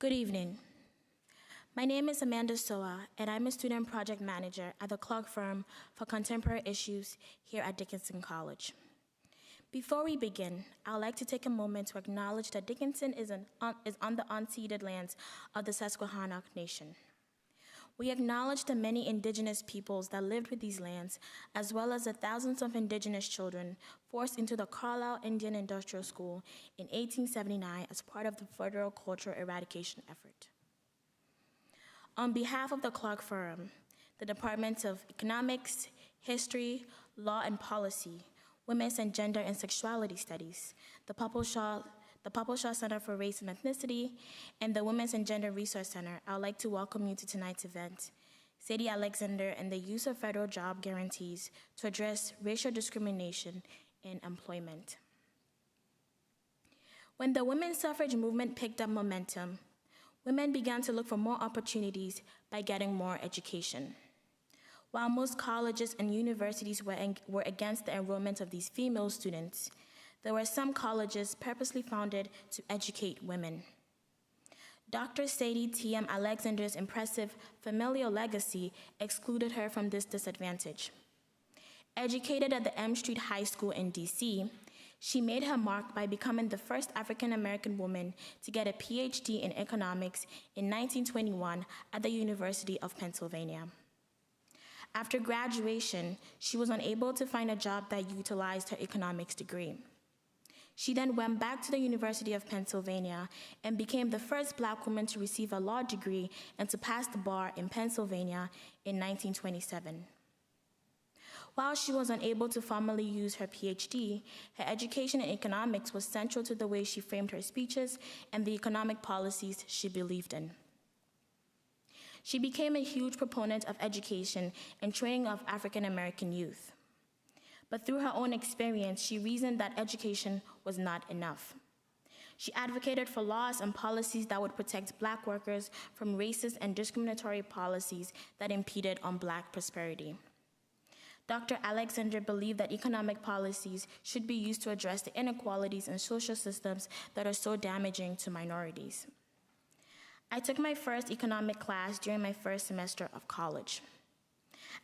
Good evening. My name is Amanda Soa, and I'm a student project manager at the Clark firm for contemporary issues here at Dickinson College. Before we begin, I would like to take a moment to acknowledge that Dickinson is on the unceded lands of the Susquehannock Nation. We acknowledge the many indigenous peoples that lived with these lands, as well as the thousands of indigenous children forced into the Carlisle Indian Industrial School in 1879 as part of the federal cultural eradication effort. On behalf of the Clark firm, the Departments of Economics, History, Law and Policy, Women's and Gender and Sexuality Studies, the Popple-Shaw Center for Race and Ethnicity, and the Women's and Gender Resource Center, I would like to welcome you to tonight's event, Sadie Alexander and the Use of Federal Job Guarantees to Address Racial Discrimination in Employment. When the women's suffrage movement picked up momentum, women began to look for more opportunities by getting more education. While most colleges and universities were against the enrollment of these female students, there were some colleges purposely founded to educate women. Dr. Sadie T.M. Alexander's impressive familial legacy excluded her from this disadvantage. Educated at the M Street High School in D.C., she made her mark by becoming the first African-American woman to get a PhD in economics in 1921 at the University of Pennsylvania. After graduation, she was unable to find a job that utilized her economics degree. She then went back to the University of Pennsylvania and became the first Black woman to receive a law degree and to pass the bar in Pennsylvania in 1927. While she was unable to formally use her PhD, her education in economics was central to the way she framed her speeches and the economic policies she believed in. She became a huge proponent of education and training of African American youth. But through her own experience, she reasoned that education was not enough. She advocated for laws and policies that would protect Black workers from racist and discriminatory policies that impeded on Black prosperity. Dr. Alexander believed that economic policies should be used to address the inequalities in social systems that are so damaging to minorities. I took my first economic class during my first semester of college.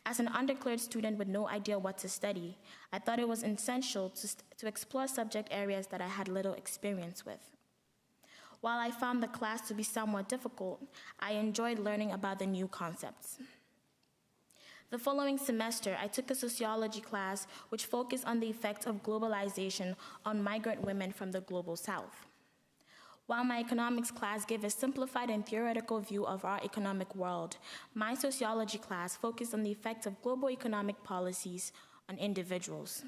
As an undeclared student with no idea what to study, I thought it was essential to explore subject areas that I had little experience with. While I found the class to be somewhat difficult, I enjoyed learning about the new concepts. The following semester, I took a sociology class which focused on the effects of globalization on migrant women from the global South. While my economics class gave a simplified and theoretical view of our economic world, my sociology class focused on the effects of global economic policies on individuals.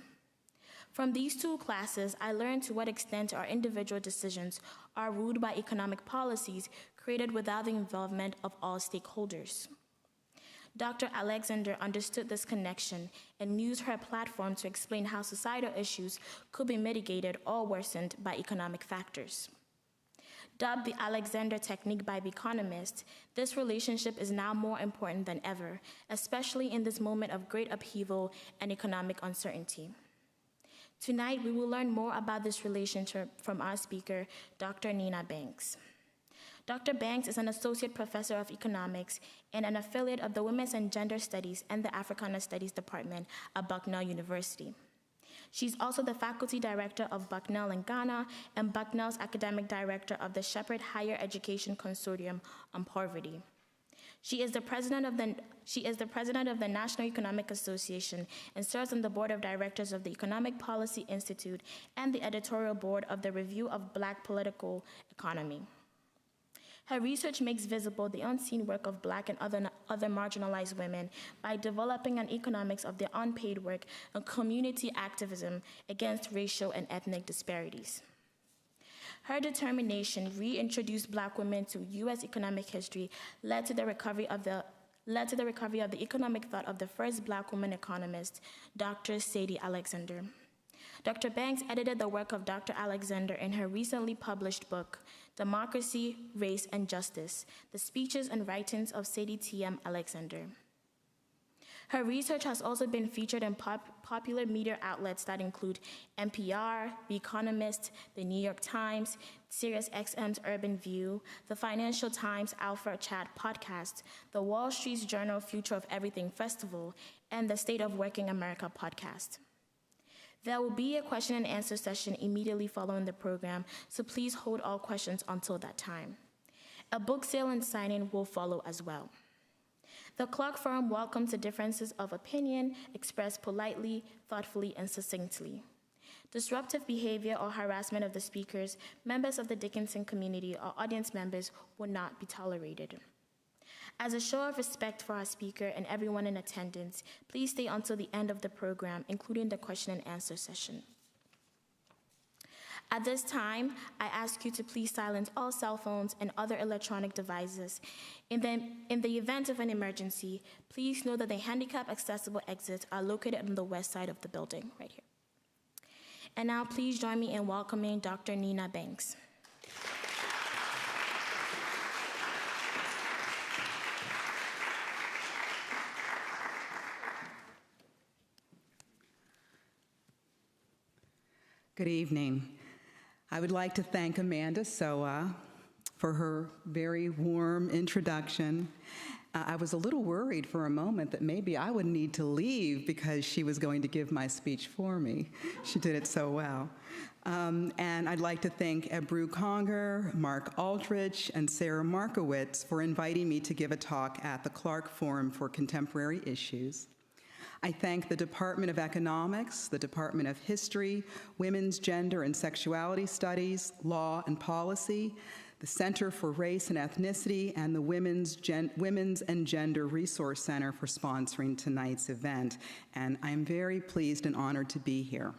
From these two classes, I learned to what extent our individual decisions are ruled by economic policies created without the involvement of all stakeholders. Dr. Alexander understood this connection and used her platform to explain how societal issues could be mitigated or worsened by economic factors. Dubbed the Alexander Technique by Economist, this relationship is now more important than ever, especially in this moment of great upheaval and economic uncertainty. Tonight, we will learn more about this relationship from our speaker, Dr. Nina Banks. Dr. Banks is an associate professor of economics and an affiliate of the Women's and Gender Studies and the Africana Studies Department at Bucknell University. She's also the faculty director of Bucknell in Ghana and Bucknell's academic director of the Shepherd Higher Education Consortium on Poverty. She is the president of the National Economic Association and serves on the board of directors of the Economic Policy Institute and the editorial board of the Review of Black Political Economy. Her research makes visible the unseen work of Black and other marginalized women by developing an economics of their unpaid work and community activism against racial and ethnic disparities. Her determination to reintroduce Black women to U.S. economic history led to the recovery of the economic thought of the first Black woman economist, Dr. Sadie Alexander. Dr. Banks edited the work of Dr. Alexander in her recently published book, Democracy, Race, and Justice, The Speeches and Writings of Sadie T.M. Alexander. Her research has also been featured in popular media outlets that include NPR, The Economist, The New York Times, SiriusXM's Urban View, the Financial Times Alphachat podcast, the Wall Street Journal Future of Everything Festival, and the State of Working America podcast. There will be a question and answer session immediately following the program, so please hold all questions until that time. A book sale and signing will follow as well. The Clark Forum welcomes the differences of opinion expressed politely, thoughtfully, and succinctly. Disruptive behavior or harassment of the speakers, members of the Dickinson community, or audience members will not be tolerated. As a show of respect for our speaker and everyone in attendance, please stay until the end of the program, including the question and answer session. At this time, I ask you to please silence all cell phones and other electronic devices. In the event of an emergency, please know that the handicap-accessible exits are located on the west side of the building, right here. And now please join me in welcoming Dr. Nina Banks. Good evening. I would like to thank Amanda Soa for her very warm introduction. I was a little worried for a moment that maybe I would need to leave because she was going to give my speech for me. She did it so well. And I'd like to thank Ebru Conger, Mark Aldrich, and Sarah Markowitz for inviting me to give a talk at the Clark Forum for Contemporary Issues. I thank the Department of Economics, the Department of History, Women's Gender and Sexuality Studies, Law and Policy, the Center for Race and Ethnicity, and the Women's and Gender Resource Center for sponsoring tonight's event. And I'm very pleased and honored to be here.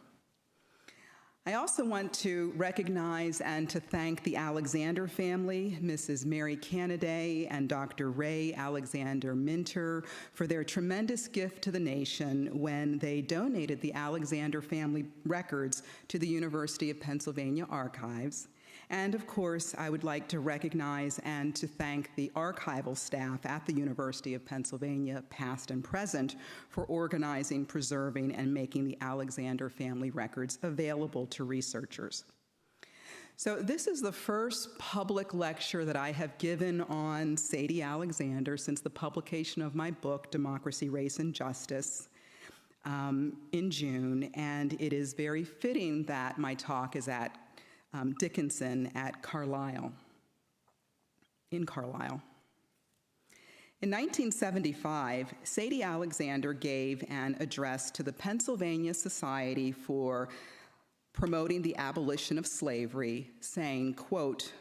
I also want to recognize and to thank the Alexander family, Mrs. Mary Canaday and Dr. Ray Alexander Minter, for their tremendous gift to the nation when they donated the Alexander family records to the University of Pennsylvania Archives. And of course, I would like to recognize and to thank the archival staff at the University of Pennsylvania, past and present, for organizing, preserving, and making the Alexander family records available to researchers. So this is the first public lecture that I have given on Sadie Alexander since the publication of my book, Democracy, Race, and Justice, in June, and it is very fitting that my talk is at Dickinson at Carlisle, in Carlisle. In 1975, Sadie Alexander gave an address to the Pennsylvania Society for Promoting the Abolition of Slavery, saying, quote,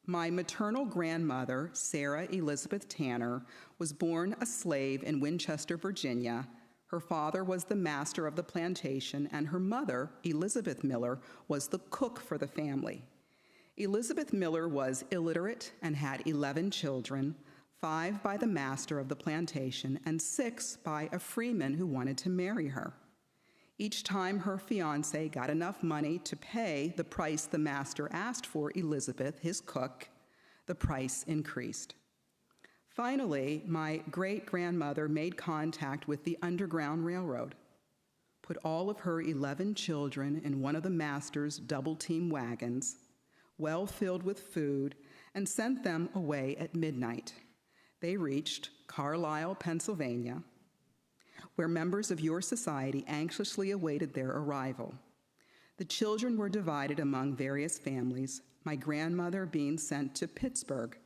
"My maternal grandmother, Sarah Elizabeth Tanner, was born a slave in Winchester, Virginia. Her father was the master of the plantation, and her mother, Elizabeth Miller, was the cook for the family. Elizabeth Miller was illiterate and had 11 children, 5 by the master of the plantation and 6 by a freeman who wanted to marry her. Each time her fiancé got enough money to pay the price the master asked for Elizabeth, his cook, the price increased. Finally, my great-grandmother made contact with the Underground Railroad, put all of her 11 children in one of the master's double-team wagons, well filled with food, and sent them away at midnight. They reached Carlisle, Pennsylvania, where members of your society anxiously awaited their arrival. The children were divided among various families, my grandmother being sent to Pittsburgh.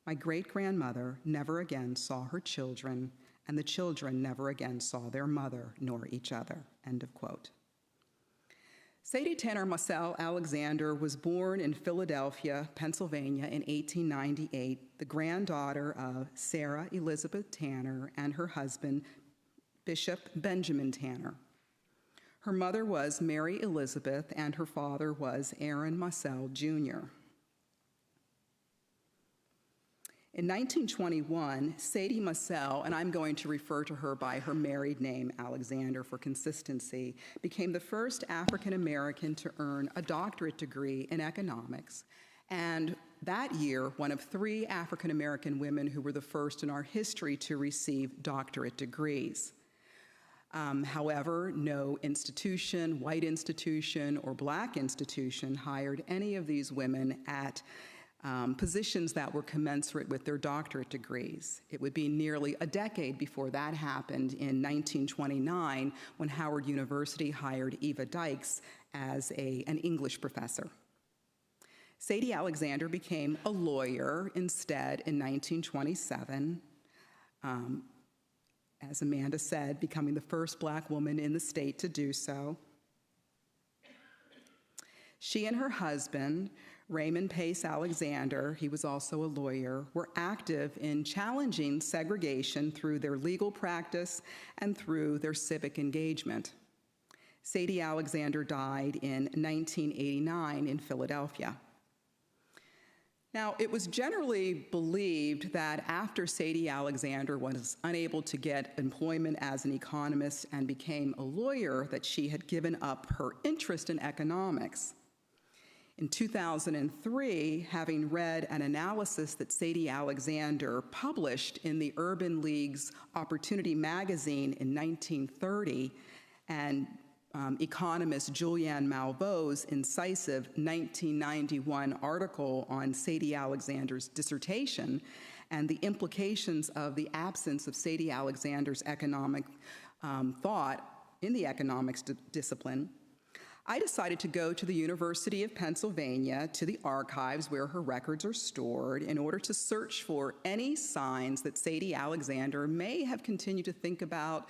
My great-grandmother never again saw her children, and the children never again saw their mother nor each other," end of quote. Sadie Tanner Marcel Alexander was born in Philadelphia, Pennsylvania in 1898, the granddaughter of Sarah Elizabeth Tanner and her husband, Bishop Benjamin Tanner. Her mother was Mary Elizabeth, and her father was Aaron Marcel, Jr. In 1921, Sadie Marcel, and I'm going to refer to her by her married name, Alexander, for consistency, became the first African American to earn a doctorate degree in economics, and that year, one of 3 African American women who were the first in our history to receive doctorate degrees. However, no institution, white institution or black institution, hired any of these women at positions that were commensurate with their doctorate degrees. It would be nearly a decade before that happened in 1929 when Howard University hired Eva Dykes as an English professor. Sadie Alexander became a lawyer instead in 1927, as Amanda said, becoming the first black woman in the state to do so. She and her husband, Raymond Pace Alexander, he was also a lawyer, were active in challenging segregation through their legal practice and through their civic engagement. Sadie Alexander died in 1989 in Philadelphia. Now, it was generally believed that after Sadie Alexander was unable to get employment as an economist and became a lawyer, that she had given up her interest in economics. In 2003, having read an analysis that Sadie Alexander published in the Urban League's Opportunity magazine in 1930, and economist Julianne Malveau's incisive 1991 article on Sadie Alexander's dissertation and the implications of the absence of Sadie Alexander's economic thought in the economics discipline, I decided to go to the University of Pennsylvania, to the archives where her records are stored, in order to search for any signs that Sadie Alexander may have continued to think about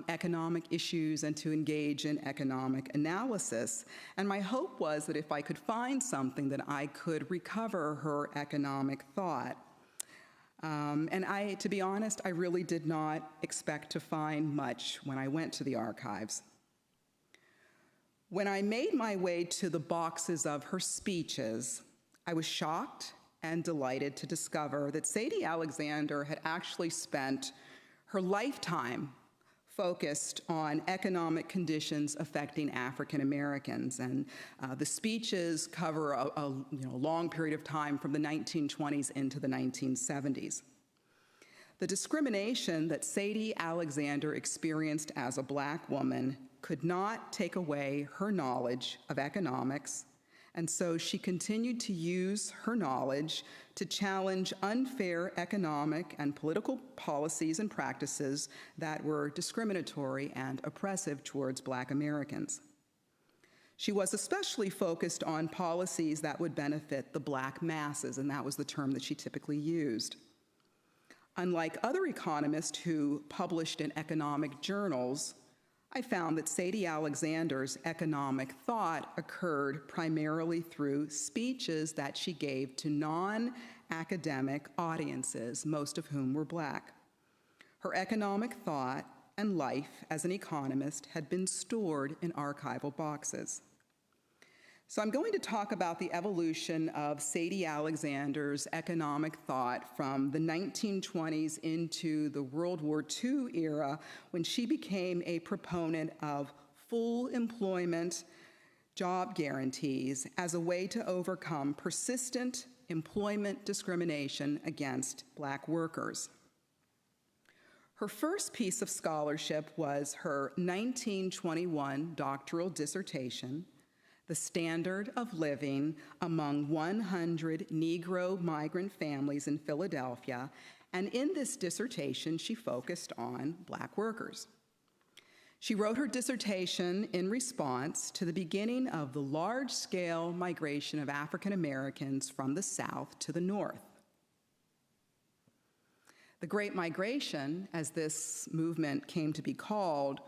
economic issues and to engage in economic analysis. And my hope was that if I could find something, that I could recover her economic thought. And to be honest, I really did not expect to find much when I went to the archives. When I made my way to the boxes of her speeches, I was shocked and delighted to discover that Sadie Alexander had actually spent her lifetime focused on economic conditions affecting African Americans. And the speeches cover a long period of time from the 1920s into the 1970s. The discrimination that Sadie Alexander experienced as a black woman could not take away her knowledge of economics, and so she continued to use her knowledge to challenge unfair economic and political policies and practices that were discriminatory and oppressive towards black Americans. She was especially focused on policies that would benefit the black masses, and that was the term that she typically used. Unlike other economists who published in economic journals, I found that Sadie Alexander's economic thought occurred primarily through speeches that she gave to non-academic audiences, most of whom were black. Her economic thought and life as an economist had been stored in archival boxes. So I'm going to talk about the evolution of Sadie Alexander's economic thought from the 1920s into the World War II era, when she became a proponent of full employment job guarantees as a way to overcome persistent employment discrimination against black workers. Her first piece of scholarship was her 1921 doctoral dissertation, The Standard of Living Among 100 Negro Migrant Families in Philadelphia, and in this dissertation, she focused on black workers. She wrote her dissertation in response to the beginning of the large-scale migration of African Americans from the South to the North. The Great Migration, as this movement came to be called,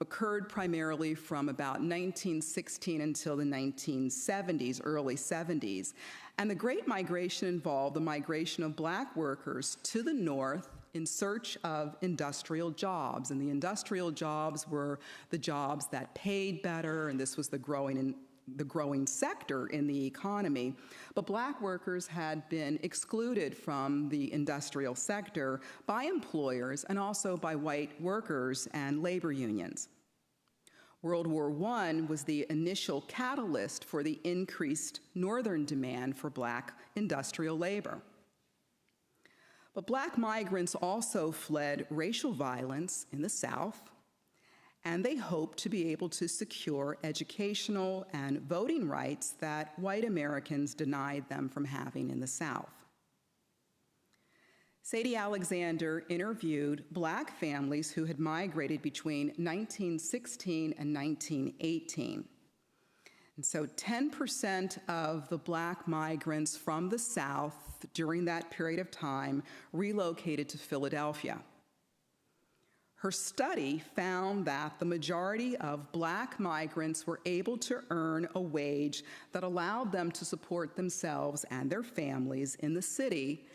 occurred primarily from about 1916 until the 1970s, early 70s. And the Great Migration involved the migration of black workers to the North in search of industrial jobs. And the industrial jobs were the jobs that paid better, and this was the growing sector in the economy. But black workers had been excluded from the industrial sector by employers and also by white workers and labor unions. World War I was the initial catalyst for the increased northern demand for black industrial labor. But Black migrants also fled racial violence in the South, and they hoped to be able to secure educational and voting rights that white Americans denied them from having in the South. Sadie Alexander interviewed Black families who had migrated between 1916 and 1918. And so 10% of the Black migrants from the South during that period of time relocated to Philadelphia. Her study found that the majority of Black migrants were able to earn a wage that allowed them to support themselves and their families in the city,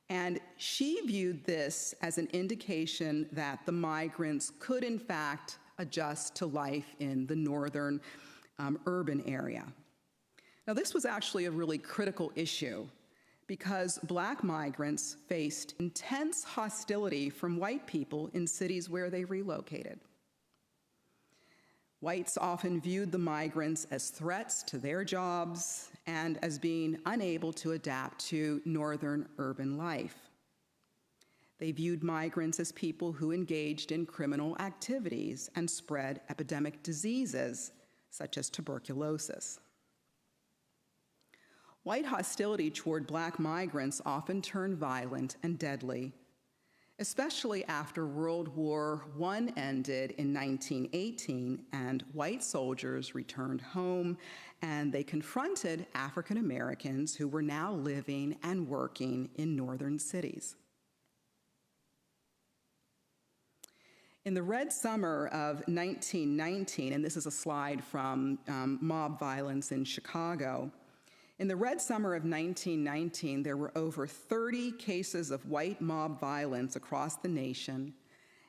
and she viewed this as an indication that the migrants could, in fact, adjust to life in the northern urban area. Now, this was actually a really critical issue because Black migrants faced intense hostility from white people in cities where they relocated. Whites often viewed the migrants as threats to their jobs and as being unable to adapt to northern urban life. They viewed migrants as people who engaged in criminal activities and spread epidemic diseases, such as tuberculosis. White hostility toward Black migrants often turned violent and deadly, especially after World War I ended in 1918 and white soldiers returned home and they confronted African Americans who were now living and working in northern cities. In the Red Summer of 1919, and this is a slide from mob violence in Chicago, in the Red Summer of 1919, there were over 30 cases of white mob violence across the nation,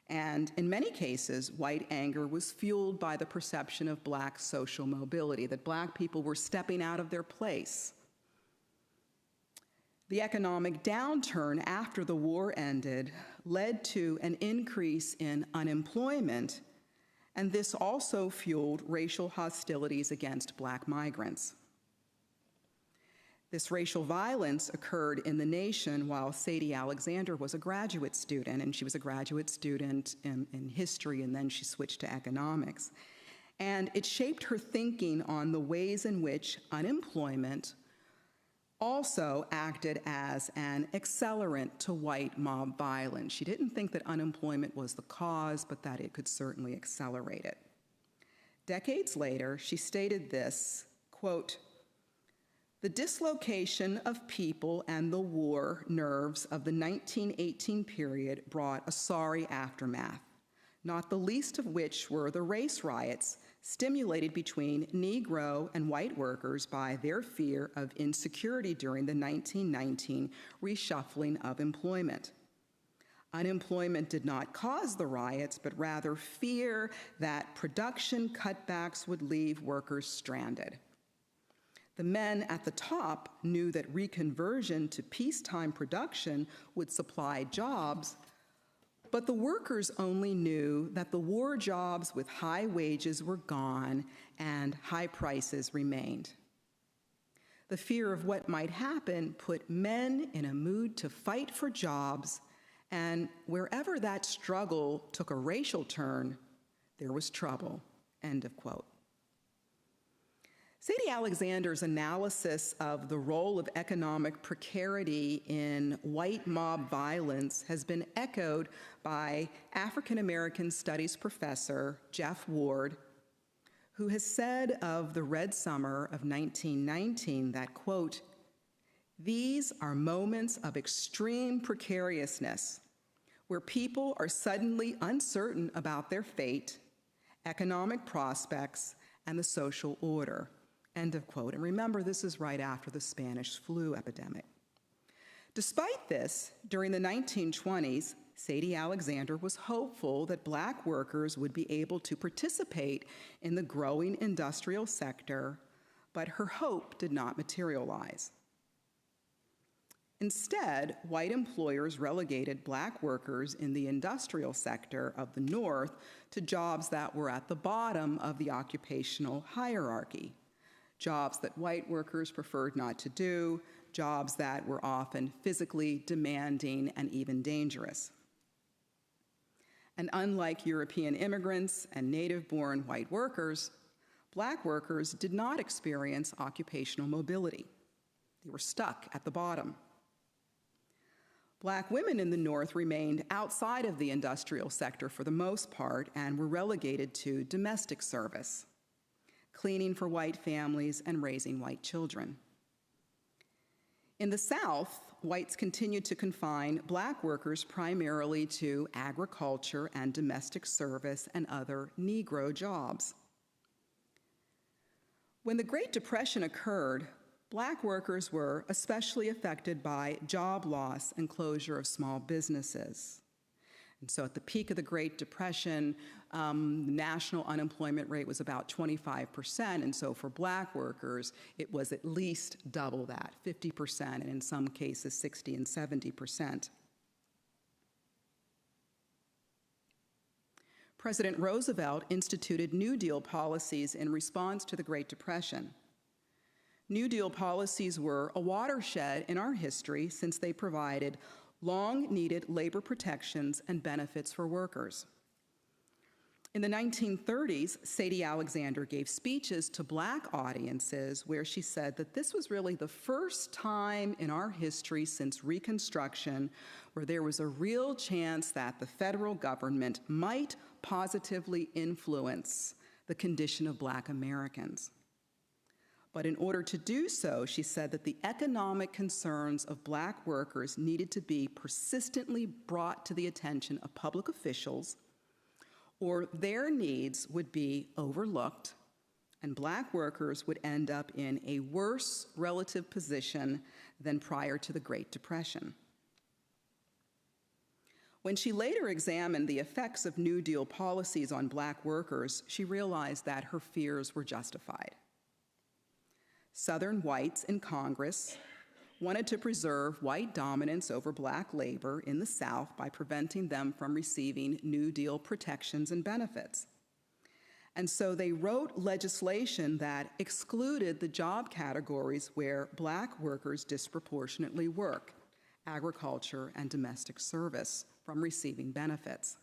and in many cases, white anger was fueled by the perception of Black social mobility, that Black people were stepping out of their place. The economic downturn after the war ended led to an increase in unemployment, and this also fueled racial hostilities against Black migrants. This racial violence occurred in the nation while Sadie Alexander was a graduate student, and she was a graduate student in history, and then she switched to economics. And it shaped her thinking on the ways in which unemployment also acted as an accelerant to white mob violence. She didn't think that unemployment was the cause, but that it could certainly accelerate it. Decades later, she stated this, quote, "The dislocation of people and the war nerves of the 1918 period brought a sorry aftermath, not the least of which were the race riots stimulated between Negro and white workers by their fear of insecurity during the 1919 reshuffling of employment. Unemployment did not cause the riots, but rather fear that production cutbacks would leave workers stranded. The men at the top knew that reconversion to peacetime production would supply jobs, but the workers only knew that the war jobs with high wages were gone and high prices remained. The fear of what might happen put men in a mood to fight for jobs, and wherever that struggle took a racial turn, there was trouble," end of quote. Sadie Alexander's analysis of the role of economic precarity in white mob violence has been echoed by African American Studies professor Jeff Ward, who has said of the Red Summer of 1919 that, quote, "These are moments of extreme precariousness where people are suddenly uncertain about their fate, economic prospects, and the social order," end of quote. And remember, this is right after the Spanish flu epidemic. Despite this, during the 1920s, Sadie Alexander was hopeful that Black workers would be able to participate in the growing industrial sector, but her hope did not materialize. Instead, white employers relegated Black workers in the industrial sector of the North to jobs that were at the bottom of the occupational hierarchy, jobs that white workers preferred not to do, jobs that were often physically demanding and even dangerous. And unlike European immigrants and native-born white workers, Black workers did not experience occupational mobility. They were stuck at the bottom. Black women in the North remained outside of the industrial sector for the most part and were relegated to domestic service, cleaning for white families and raising white children. In the South, whites continued to confine Black workers primarily to agriculture and domestic service and other Negro jobs. When the Great Depression occurred, Black workers were especially affected by job loss and closure of small businesses. And so at the peak of the Great Depression, the national unemployment rate was about 25%, and so for Black workers, it was at least double that, 50%, and in some cases 60 and 70%. President Roosevelt instituted New Deal policies in response to the Great Depression. New Deal policies were a watershed in our history since they provided long-needed labor protections and benefits for workers. In the 1930s, Sadie Alexander gave speeches to Black audiences where she said that this was really the first time in our history since Reconstruction where there was a real chance that the federal government might positively influence the condition of Black Americans. But in order to do so, she said that the economic concerns of Black workers needed to be persistently brought to the attention of public officials, or their needs would be overlooked, and Black workers would end up in a worse relative position than prior to the Great Depression. When she later examined the effects of New Deal policies on Black workers, she realized that her fears were justified. Southern whites in Congress wanted to preserve white dominance over Black labor in the South by preventing them from receiving New Deal protections and benefits. And so they wrote legislation that excluded the job categories where Black workers disproportionately work, agriculture and domestic service, from receiving benefits.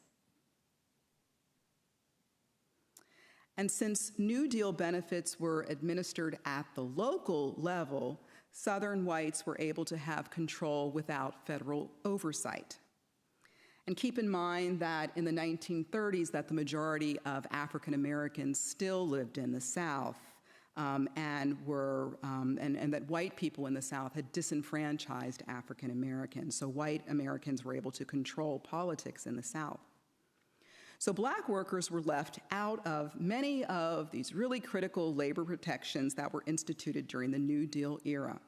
And since New Deal benefits were administered at the local level, Southern whites were able to have control without federal oversight. And keep in mind that in the 1930s that the majority of African Americans still lived in the South, and that white people in the South had disenfranchised African Americans. So white Americans were able to control politics in the South. So Black workers were left out of many of these really critical labor protections that were instituted during the New Deal era.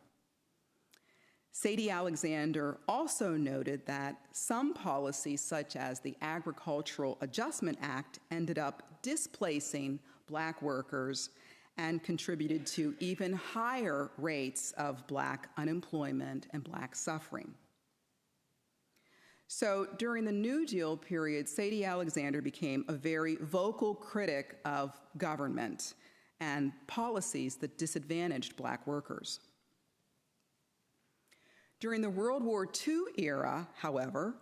Sadie Alexander also noted that some policies, such as the Agricultural Adjustment Act, ended up displacing Black workers and contributed to even higher rates of Black unemployment and Black suffering. So during the New Deal period, Sadie Alexander became a very vocal critic of government and policies that disadvantaged Black workers. During the World War II era, however,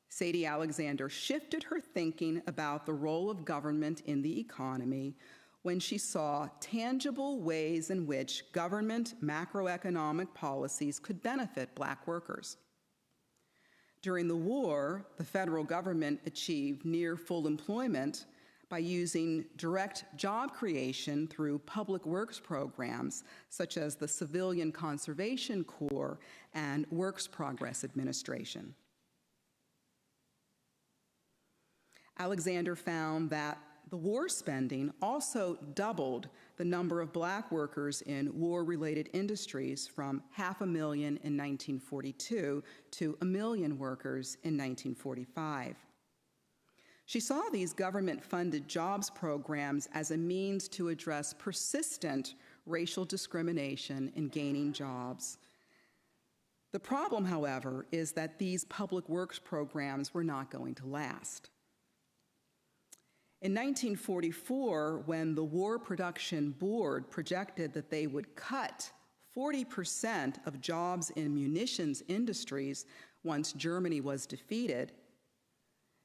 Sadie Alexander shifted her thinking about the role of government in the economy when she saw tangible ways in which government macroeconomic policies could benefit Black workers. During the war, the federal government achieved near full employment by using direct job creation through public works programs such as the Civilian Conservation Corps and Works Progress Administration. Alexander found that the war spending also doubled the number of Black workers in war-related industries from 500,000 in 1942 to 1 million workers in 1945. She saw these government-funded jobs programs as a means to address persistent racial discrimination in gaining jobs. The problem, however, is that these public works programs were not going to last. In 1944, when the War Production Board projected that they would cut 40% of jobs in munitions industries once Germany was defeated,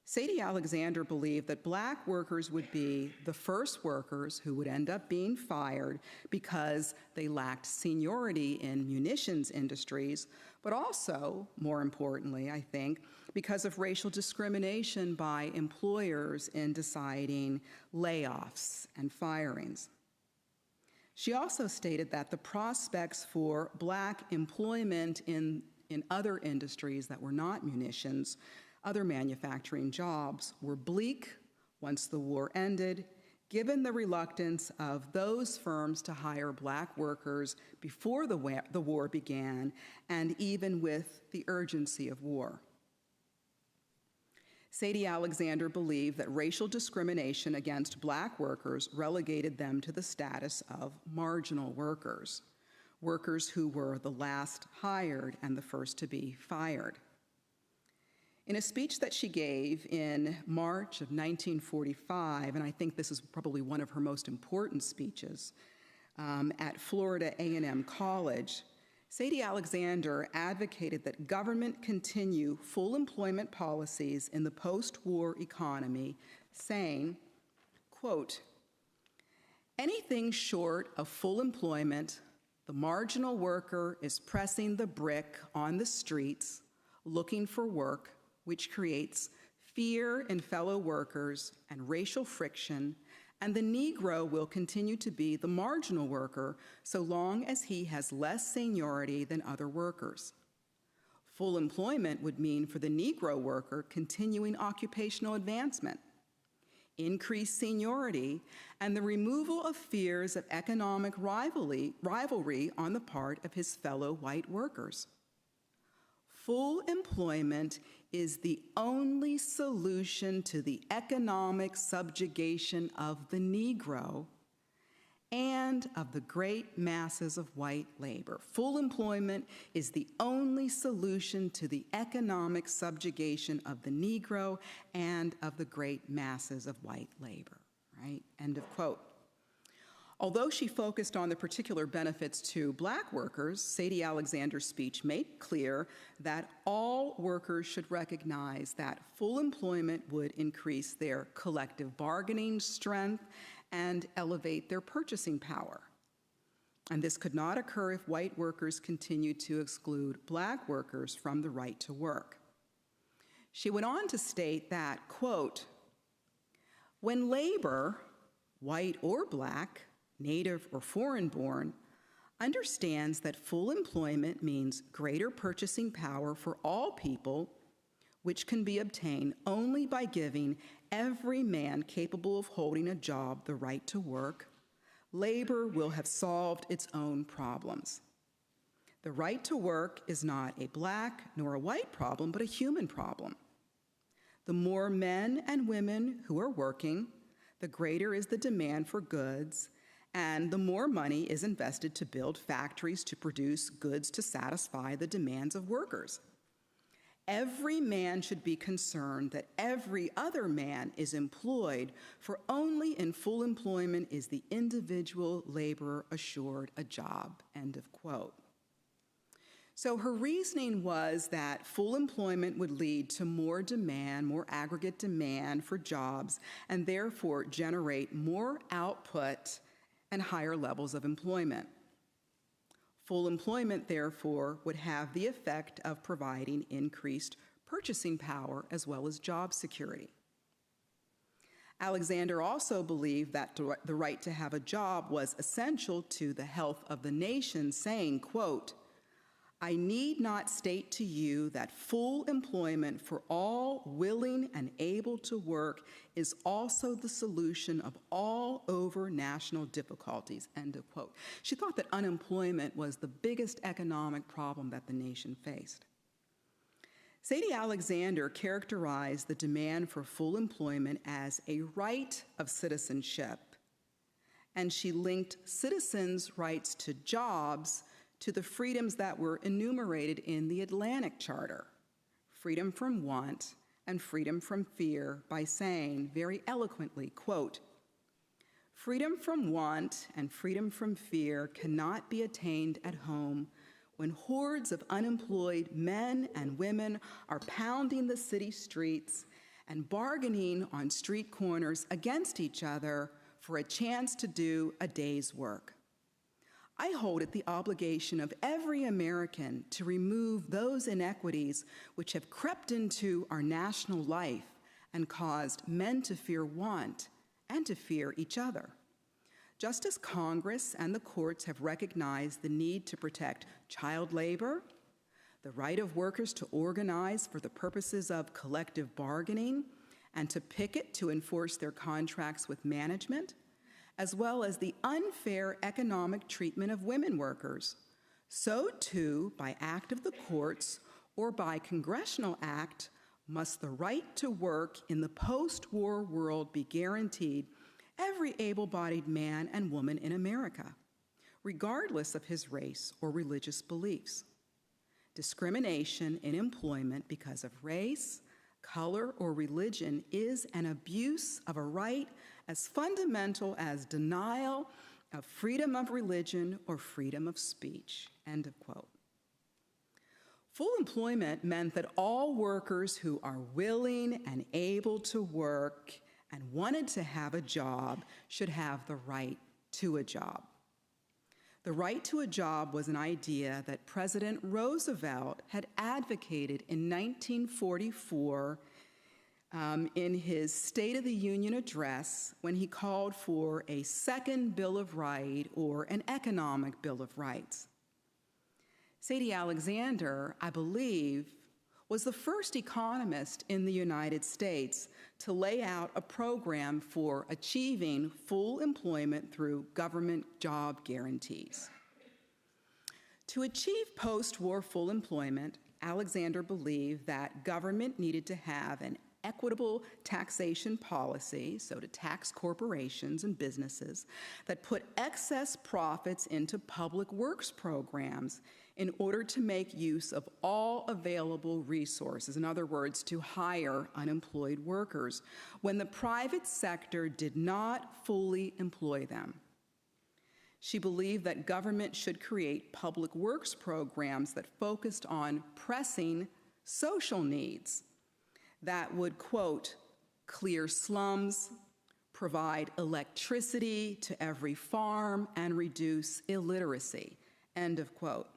Sadie Alexander believed that Black workers would be the first workers who would end up being fired because they lacked seniority in munitions industries, but also, more importantly, I think, because of racial discrimination by employers in deciding layoffs and firings. She also stated that the prospects for Black employment in other industries that were not munitions, other manufacturing jobs, were bleak once the war ended, given the reluctance of those firms to hire Black workers before the war began, and even with the urgency of war. Sadie Alexander believed that racial discrimination against Black workers relegated them to the status of marginal workers, workers who were the last hired and the first to be fired. In a speech that she gave in March of 1945, and I think this is probably one of her most important speeches, at Florida A&M College, Sadie Alexander advocated that government continue full employment policies in the post-war economy, saying, quote, "Anything short of full employment, the marginal worker is pressing the brick on the streets, looking for work, which creates fear in fellow workers and racial friction, and the Negro will continue to be the marginal worker so long as he has less seniority than other workers. Full employment would mean for the Negro worker continuing occupational advancement, increased seniority, and the removal of fears of economic rivalry on the part of his fellow white workers. Full employment is the only solution to the economic subjugation of the Negro and of the great masses of white labor. Full employment is the only solution to the economic subjugation of the Negro and of the great masses of white labor," right? End of quote. Although she focused on the particular benefits to Black workers, Sadie Alexander's speech made clear that all workers should recognize that full employment would increase their collective bargaining strength and elevate their purchasing power. And this could not occur if white workers continued to exclude Black workers from the right to work. She went on to state that, quote, "When labor, white or Black, Native or foreign-born, understands that full employment means greater purchasing power for all people, which can be obtained only by giving every man capable of holding a job the right to work, labor will have solved its own problems. The right to work is not a Black nor a white problem, but a human problem. The more men and women who are working, the greater is the demand for goods, and the more money is invested to build factories to produce goods to satisfy the demands of workers. Every man should be concerned that every other man is employed, for only in full employment is the individual laborer assured a job," end of quote. So her reasoning was that full employment would lead to more demand, more aggregate demand for jobs, and therefore generate more output and higher levels of employment. Full employment, therefore, would have the effect of providing increased purchasing power as well as job security. Alexander also believed that the right to have a job was essential to the health of the nation, saying, quote, "I need not state to you that full employment for all willing and able to work is also the solution of all over national difficulties," end of quote. She thought that unemployment was the biggest economic problem that the nation faced. Sadie Alexander characterized the demand for full employment as a right of citizenship, and she linked citizens' rights to jobs to the freedoms that were enumerated in the Atlantic Charter: freedom from want and freedom from fear by saying very eloquently, quote, "Freedom from want and freedom from fear cannot be attained at home when hordes of unemployed men and women are pounding the city streets and bargaining on street corners against each other for a chance to do a day's work. I hold it the obligation of every American to remove those inequities which have crept into our national life and caused men to fear want and to fear each other. Just as Congress and the courts have recognized the need to protect child labor, the right of workers to organize for the purposes of collective bargaining, and to picket to enforce their contracts with management, as well as the unfair economic treatment of women workers, so too, by act of the courts or by congressional act, must the right to work in the post-war world be guaranteed every able-bodied man and woman in America, regardless of his race or religious beliefs. Discrimination in employment because of race, color, or religion is an abuse of a right as fundamental as denial of freedom of religion or freedom of speech," end of quote. Full employment meant that all workers who are willing and able to work and wanted to have a job should have the right to a job. The right to a job was an idea that President Roosevelt had advocated in 1944 in his State of the Union address when he called for a second Bill of Rights or an economic Bill of Rights. Sadie Alexander, I believe, was the first economist in the United States to lay out a program for achieving full employment through government job guarantees. To achieve post-war full employment, Alexander believed that government needed to have an equitable taxation policy, so to tax corporations and businesses, that put excess profits into public works programs in order to make use of all available resources, in other words, to hire unemployed workers, when the private sector did not fully employ them. She believed that government should create public works programs that focused on pressing social needs that would, quote, "clear slums, provide electricity to every farm, and reduce illiteracy," end of quote.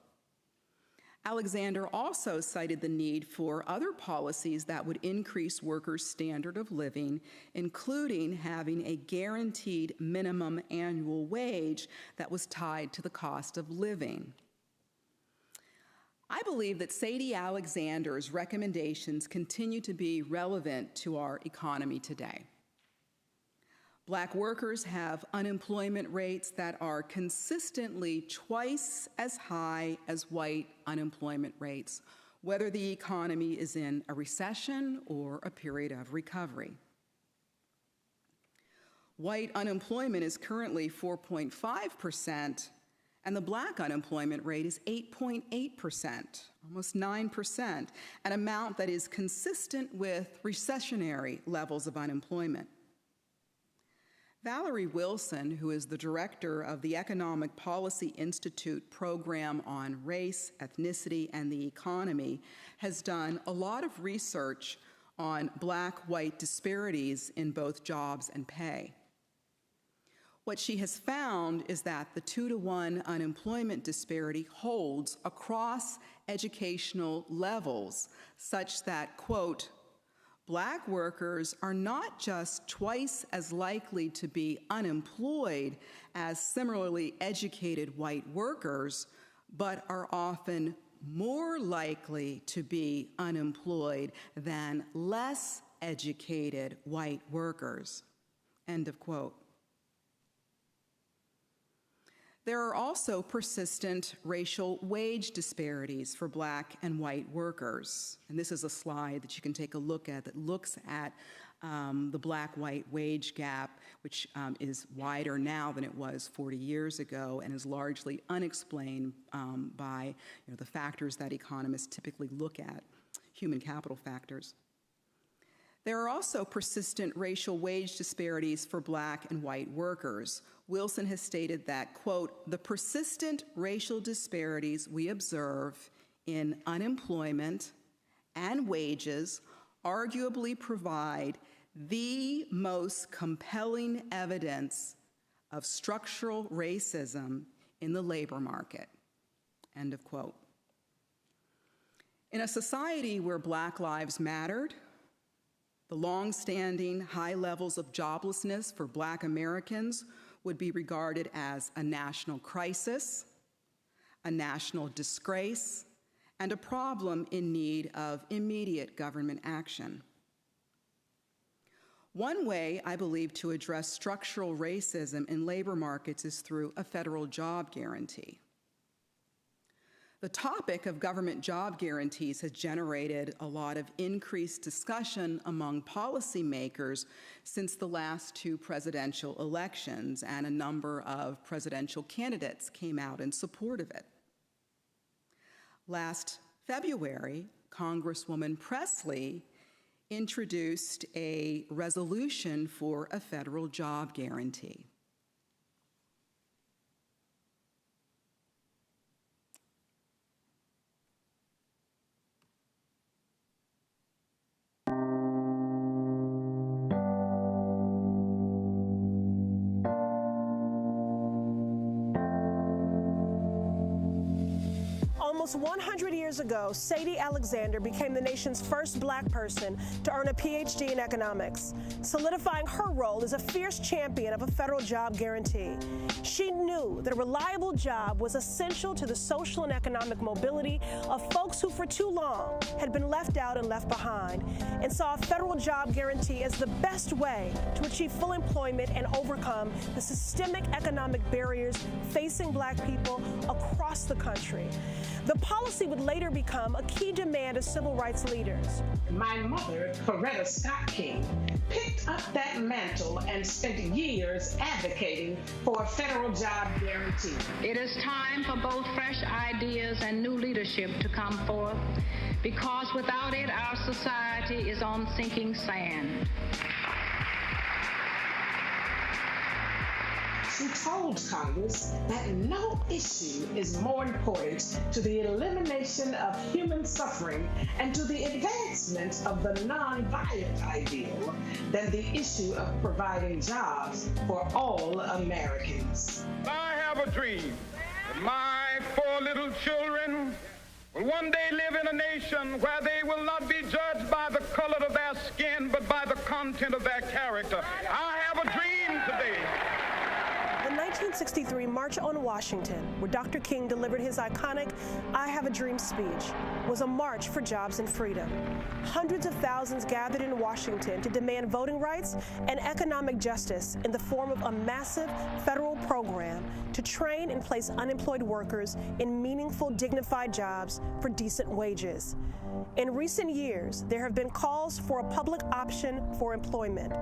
Alexander also cited the need for other policies that would increase workers' standard of living, including having a guaranteed minimum annual wage that was tied to the cost of living. I believe that Sadie Alexander's recommendations continue to be relevant to our economy today. Black workers have unemployment rates that are consistently twice as high as white unemployment rates, whether the economy is in a recession or a period of recovery. White unemployment is currently 4.5%, and the black unemployment rate is 8.8%, almost 9%, an amount that is consistent with recessionary levels of unemployment. Valerie Wilson, who is the director of the Economic Policy Institute program on race, ethnicity, and the economy, has done a lot of research on black-white disparities in both jobs and pay. What she has found is that the 2-to-1 unemployment disparity holds across educational levels, such that, quote, "Black workers are not just twice as likely to be unemployed as similarly educated white workers, but are often more likely to be unemployed than less educated white workers," end of quote. There are also persistent racial wage disparities for black and white workers. And this is a slide that you can take a look at that looks at the black-white wage gap, which is wider now than it was 40 years ago and is largely unexplained by the factors that economists typically look at, human capital factors. There are also persistent racial wage disparities for Black and white workers. Wilson has stated that, quote, "The persistent racial disparities we observe in unemployment and wages arguably provide the most compelling evidence of structural racism in the labor market," end of quote. In a society where Black lives mattered, the long-standing high levels of joblessness for Black Americans would be regarded as a national crisis, a national disgrace, and a problem in need of immediate government action. One way, I believe, to address structural racism in labor markets is through a federal job guarantee. The topic of government job guarantees has generated a lot of increased discussion among policymakers since the last two presidential elections, and a number of presidential candidates came out in support of it. Last February, Congresswoman Presley introduced a resolution for a federal job guarantee. Almost 100 years ago, Sadie Alexander became the nation's first Black person to earn a PhD in economics, solidifying her role as a fierce champion of a federal job guarantee. She knew that a reliable job was essential to the social and economic mobility of folks who for too long had been left out and left behind, and saw a federal job guarantee as the best way to achieve full employment and overcome the systemic economic barriers facing Black people across the country. The policy would later become a key demand of civil rights leaders. My mother, Coretta Scott King, picked up that mantle and spent years advocating for a federal job guarantee. It is time for both fresh ideas and new leadership to come forth, because without it, our society is on sinking sand. She told Congress that no issue is more important to the elimination of human suffering and to the advancement of the nonviolent ideal than the issue of providing jobs for all Americans. I have a dream that my 4 little children will one day live in a nation where they will not be judged by the color of their skin, but by the content of their character. I have a dream today. The 1963 March on Washington, where Dr. King delivered his iconic "I Have a Dream" speech, was a march for jobs and freedom. Hundreds of thousands gathered in Washington to demand voting rights and economic justice in the form of a massive federal program to train and place unemployed workers in meaningful, dignified jobs for decent wages. In recent years, there have been calls for a public option for employment,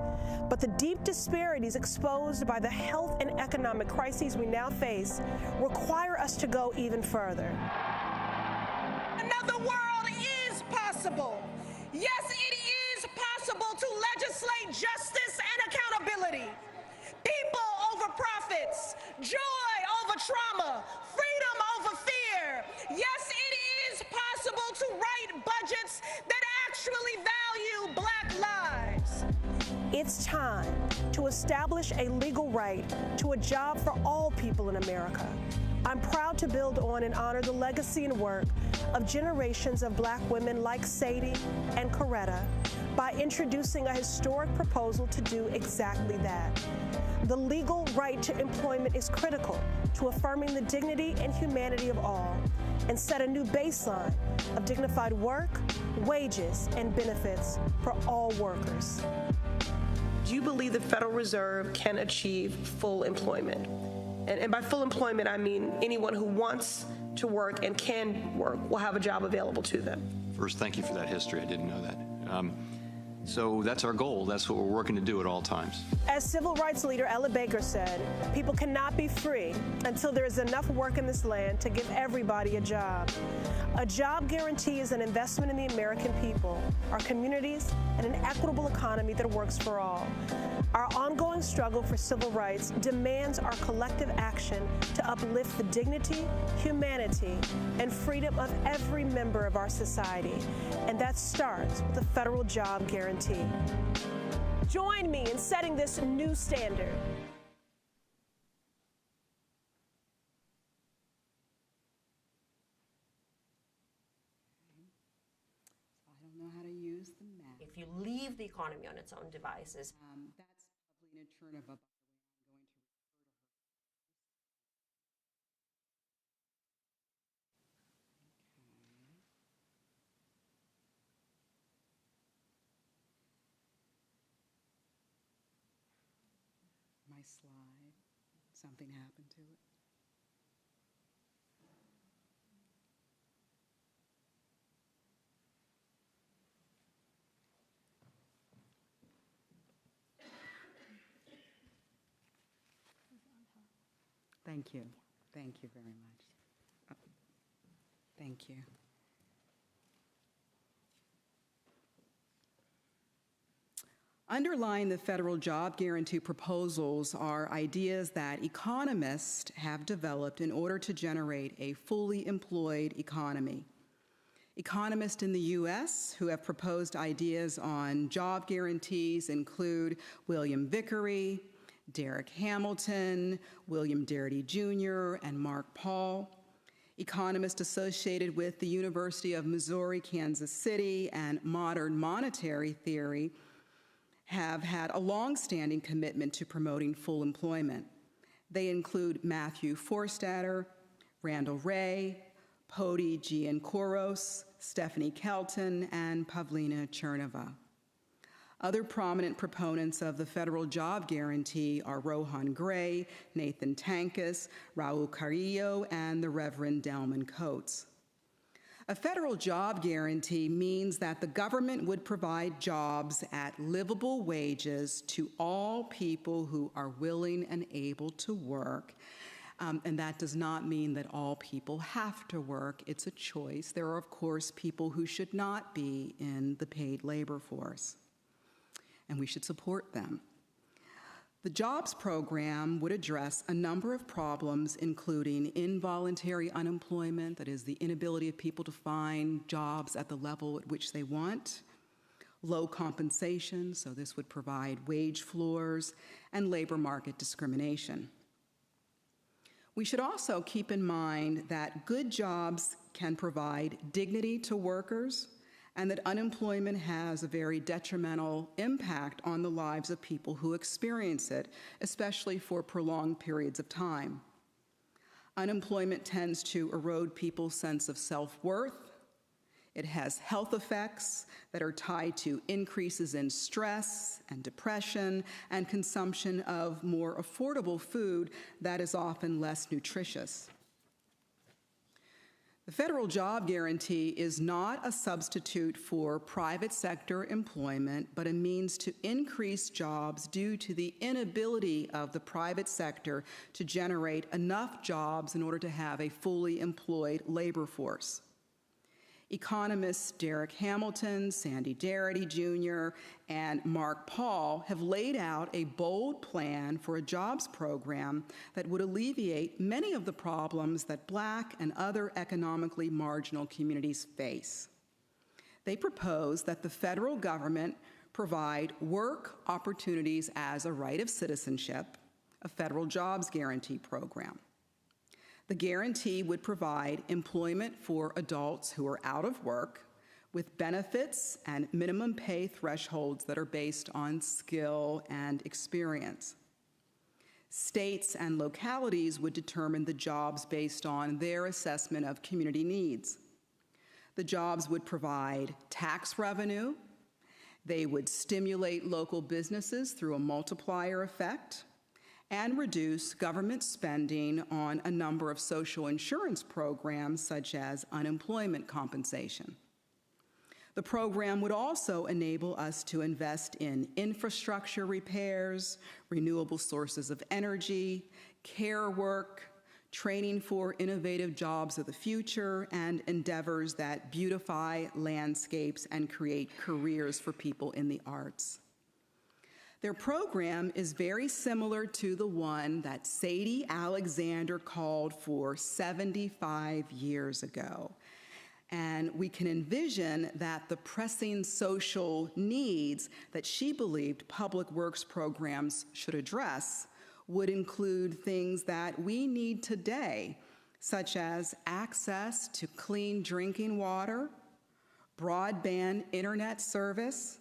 but the deep disparities exposed by the health and economic crises we now face require us to go even further. Another world is possible. Yes, it is possible to legislate justice and accountability. People over profits, joy over trauma, freedom over fear. Yes, it is possible to write budgets that actually value Black lives. It's time to establish a legal right to a job for all people in America. I'm proud to build on and honor the legacy and work of generations of Black women like Sadie and Coretta by introducing a historic proposal to do exactly that. The legal right to employment is critical to affirming the dignity and humanity of all, and set a new baseline of dignified work, wages, and benefits for all workers. Do you believe the Federal Reserve can achieve full employment? And by full employment, I mean anyone who wants to work and can work will have a job available to them. First, thank you for that history. I didn't know that. So that's our goal. That's what we're working to do at all times. As civil rights leader Ella Baker said, people cannot be free until there is enough work in this land to give everybody a job. A job guarantee is an investment in the American people, our communities, and an equitable economy that works for all. Our ongoing struggle for civil rights demands our collective action to uplift the dignity, humanity, and freedom of every member of our society. And that starts with a federal job guarantee. Join me in setting this new standard. I don't know how to use the map. If you leave the economy on its own devices. That's Pavlina Chernova, by the way. I'm going to refer to her. My slide, something happened to it. Thank you. Thank you very much. Thank you. Underlying the federal job guarantee proposals are ideas that economists have developed in order to generate a fully employed economy. Economists in the U.S. who have proposed ideas on job guarantees include William Vickery, Derek Hamilton, William Darity Jr., and Mark Paul. Economists associated with the University of Missouri, Kansas City, and modern monetary theory have had a long-standing commitment to promoting full employment. They include Matthew Forstater, Randall Wray, Poti Giancoros, Stephanie Kelton, and Pavlina Chernova. Other prominent proponents of the federal job guarantee are Rohan Gray, Nathan Tankus, Raul Carrillo, and the Reverend Delman Coates. A federal job guarantee means that the government would provide jobs at livable wages to all people who are willing and able to work. And that does not mean that all people have to work. It's a choice. There are, of course, people who should not be in the paid labor force, and we should support them. The jobs program would address a number of problems, including involuntary unemployment, that is the inability of people to find jobs at the level at which they want, low compensation, so this would provide wage floors, and labor market discrimination. We should also keep in mind that good jobs can provide dignity to workers, and that unemployment has a very detrimental impact on the lives of people who experience it, especially for prolonged periods of time. Unemployment tends to erode people's sense of self-worth. It has health effects that are tied to increases in stress and depression and consumption of more affordable food that is often less nutritious. The federal job guarantee is not a substitute for private sector employment, but a means to increase jobs due to the inability of the private sector to generate enough jobs in order to have a fully employed labor force. Economists Derek Hamilton, Sandy Darity Jr., and Mark Paul have laid out a bold plan for a jobs program that would alleviate many of the problems that Black and other economically marginal communities face. They propose that the federal government provide work opportunities as a right of citizenship, a federal jobs guarantee program. The guarantee would provide employment for adults who are out of work with benefits and minimum pay thresholds that are based on skill and experience. States and localities would determine the jobs based on their assessment of community needs. The jobs would provide tax revenue. They would stimulate local businesses through a multiplier effect, and reduce government spending on a number of social insurance programs such as unemployment compensation. The program would also enable us to invest in infrastructure repairs, renewable sources of energy, care work, training for innovative jobs of the future, and endeavors that beautify landscapes and create careers for people in the arts. Their program is very similar to the one that Sadie Alexander called for 75 years ago. And we can envision that the pressing social needs that she believed public works programs should address would include things that we need today, such as access to clean drinking water, broadband internet service,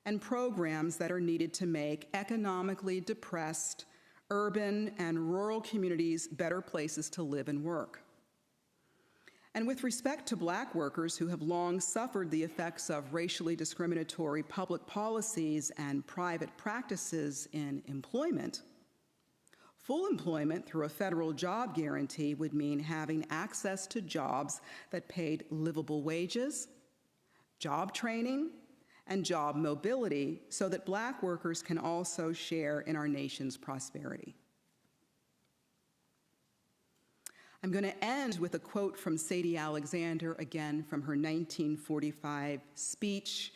and programs that are needed to make economically depressed urban and rural communities better places to live and work. And with respect to Black workers who have long suffered the effects of racially discriminatory public policies and private practices in employment, full employment through a federal job guarantee would mean having access to jobs that paid livable wages, job training, and job mobility so that Black workers can also share in our nation's prosperity. I'm going to end with a quote from Sadie Alexander, again from her 1945 speech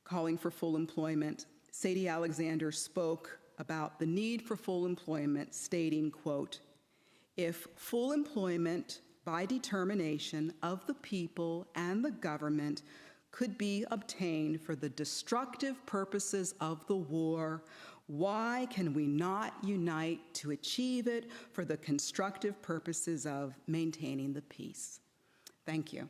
calling for full employment. Sadie Alexander spoke about the need for full employment, stating, quote, "If full employment by determination of the people and the government could be obtained for the destructive purposes of the war, why can we not unite to achieve it for the constructive purposes of maintaining the peace?" Thank you.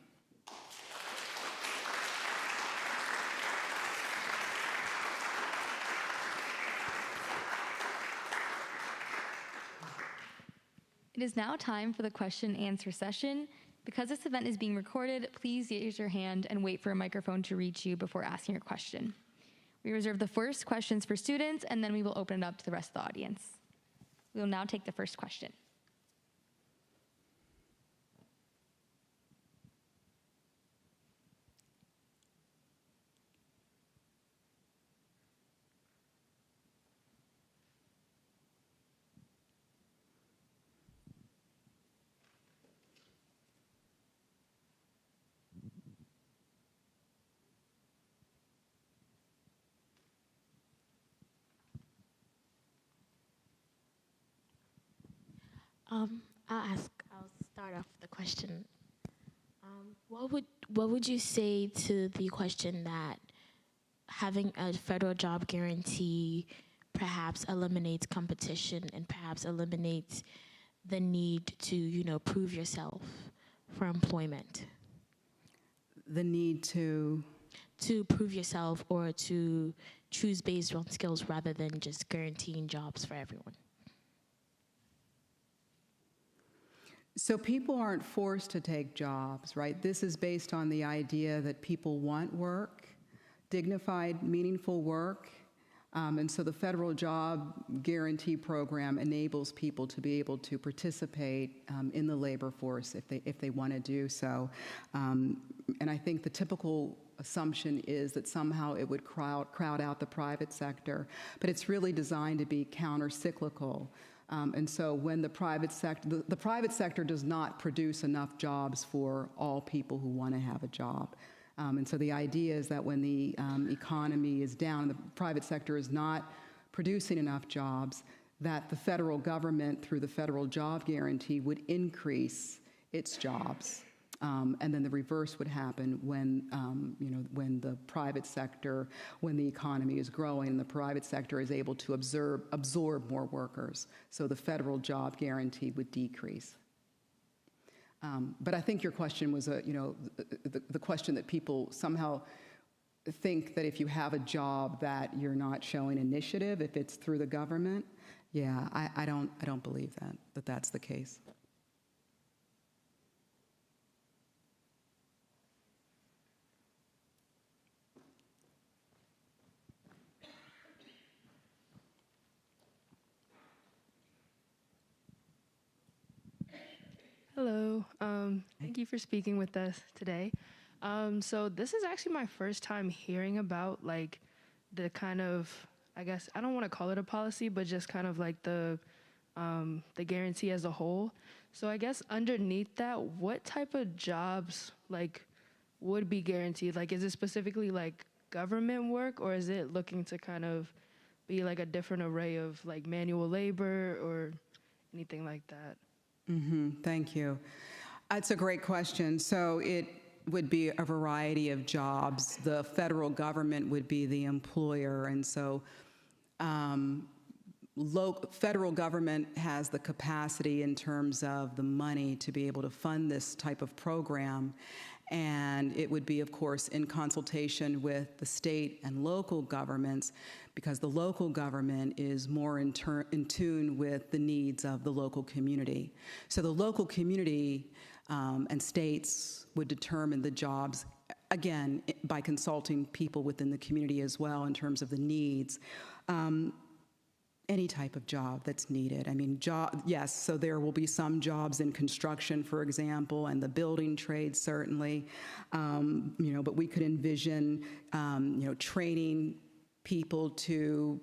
It is now time for the question and answer session. Because this event is being recorded, please raise your hand and wait for a microphone to reach you before asking your question. We reserve the first questions for students, and then we will open it up to the rest of the audience. We will now take the first question. I'll start off with the question. What would you say to the question that having a federal job guarantee perhaps eliminates competition and perhaps eliminates the need to, prove yourself for employment? The need to prove yourself or to choose based on skills rather than just guaranteeing jobs for everyone. So people aren't forced to take jobs, right? This is based on the idea that people want work, dignified, meaningful work. And so the federal job guarantee program enables people to be able to participate in the labor force if they want to do so. And I think the typical assumption is that somehow it would crowd out the private sector, but it's really designed to be counter-cyclical. And so when the private sector does not produce enough jobs for all people who want to have a job. And so the idea is that when the economy is down, the private sector is not producing enough jobs, that the federal government, through the federal job guarantee, would increase its jobs. And then the reverse would happen when, when the private sector, when the economy is growing and the private sector is able to absorb more workers. So the federal job guarantee would decrease. But I think your question was, the question that people somehow think that if you have a job that you're not showing initiative, if it's through the government. Yeah, I don't believe that that's the case. Hello. Thank you for speaking with us today. So this is actually my first time hearing about like the kind of, I guess, I don't want to call it a policy, but just kind of like the guarantee as a whole. So I guess underneath that, what type of jobs like would be guaranteed? Like, is it specifically like government work, or is it looking to kind of be like a different array of like manual labor or anything like that? Thank you. That's a great question. So it would be a variety of jobs. The federal government would be the employer, and so federal government has the capacity in terms of the money to be able to fund this type of program, and it would be, of course, in consultation with the state and local governments, because the local government is more in tune with the needs of the local community. So the local community and states would determine the jobs, again, by consulting people within the community as well in terms of the needs. Any type of job that's needed. I mean, yes, so there will be some jobs in construction, for example, and the building trade, certainly, but we could envision, training people to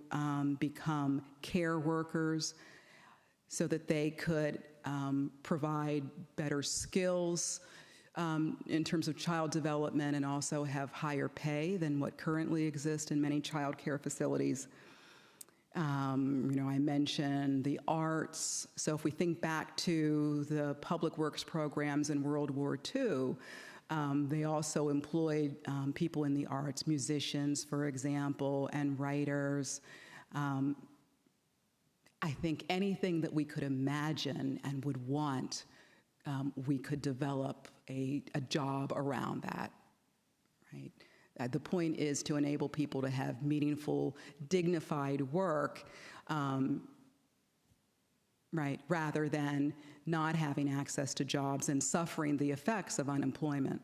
become care workers so that they could provide better skills in terms of child development and also have higher pay than what currently exists in many child care facilities. I mentioned the arts. So if we think back to the public works programs in World War II, they also employed people in the arts, musicians, for example, and writers. I think anything that we could imagine and would want, we could develop a job around that, right? The point is to enable people to have meaningful, dignified work, right, rather than not having access to jobs and suffering the effects of unemployment.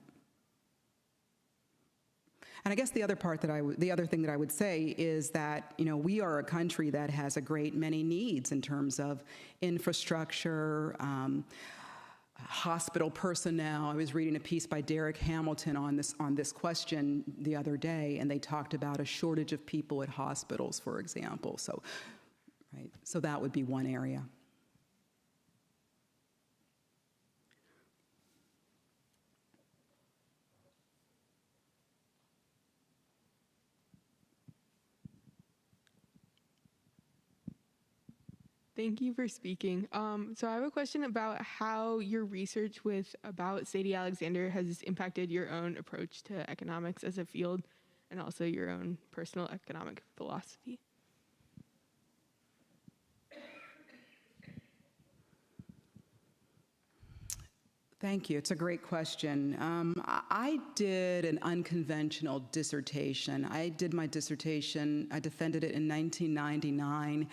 And I guess the other thing that I would say is that, we are a country that has a great many needs in terms of infrastructure, hospital personnel. I was reading a piece by Derek Hamilton on this question the other day, and they talked about a shortage of people at hospitals, for example. So, right, so that would be one area. Thank you for speaking. So I have a question about how your research about Sadie Alexander has impacted your own approach to economics as a field and also your own personal economic philosophy. Thank you. It's a great question. I did an unconventional dissertation. I did my dissertation, I defended it in 1999.